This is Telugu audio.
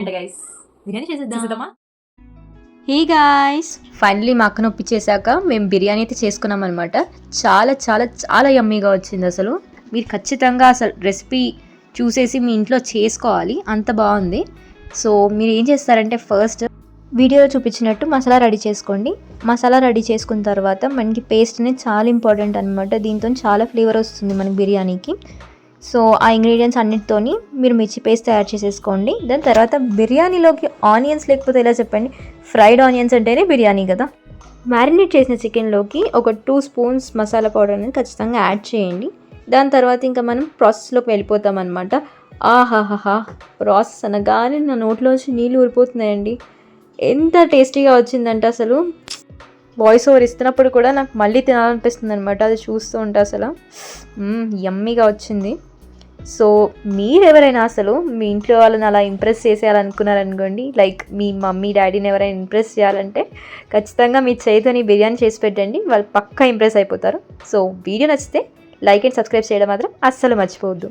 అంటే గైస్ బిర్యానీ చేసేద్దామా? హే గాయ్స్, ఫైనలీ మా అక్కను ఒప్పించేశాక మేము బిర్యానీ అయితే చేసుకున్నాం అనమాట. చాలా చాలా చాలా యమ్మీగా వచ్చింది. అసలు మీరు ఖచ్చితంగా అసలు రెసిపీ చూసేసి మీ ఇంట్లో చేసుకోవాలి, అంత బాగుంది. సో మీరు ఏం చేస్తారంటే ఫస్ట్ వీడియోలో చూపించినట్టు మసాలా రెడీ చేసుకోండి. మసాలా రెడీ చేసుకున్న తర్వాత మనకి పేస్ట్ అనేది చాలా ఇంపార్టెంట్ అనమాట. దీంతో చాలా ఫ్లేవర్ వస్తుంది మనకి బిర్యానీకి. సో ఆ ఇంగ్రీడియంట్స్ అన్నిటితోని మీరు మిర్చి పేస్ట్ తయారు చేసేసుకోండి. దాని తర్వాత బిర్యానీలోకి ఆనియన్స్ లేకపోతే ఎలా చెప్పండి, ఫ్రైడ్ ఆనియన్స్ అంటేనే బిర్యానీ కదా. మ్యారినేట్ చేసిన చికెన్లోకి ఒక 2 స్పూన్స్ మసాలా పౌడర్ అనేది ఖచ్చితంగా యాడ్ చేయండి. దాని తర్వాత ఇంకా మనం ప్రాసెస్లోకి వెళ్ళిపోతాం అనమాట. ఆహాహా, ప్రాసెస్ అనగానే నా నోట్లోంచి నీళ్ళు ఊరిపోతున్నాయండి. ఎంత టేస్టీగా వచ్చిందంటే అసలు వాయిస్ ఓవర్ ఇస్తున్నప్పుడు కూడా నాకు మళ్ళీ తినాలనిపిస్తుంది అనమాట. అది చూస్తూ ఉంటే అసలు యమ్మీగా వచ్చింది. సో మీరు ఎవరైనా అసలు మీ ఇంట్లో వాళ్ళని అలా ఇంప్రెస్ చేసేయాలనుకున్నారనుకోండి, లైక్ మీ మమ్మీ డాడీని ఎవరైనా ఇంప్రెస్ చేయాలంటే ఖచ్చితంగా మీ చేతిని బిర్యానీ చేసి పెట్టండి, వాళ్ళు పక్కా ఇంప్రెస్ అయిపోతారు. సో వీడియో నచ్చితే లైక్ అండ్ సబ్స్క్రైబ్ చేయడం మాత్రం అస్సలు మర్చిపోవద్దు.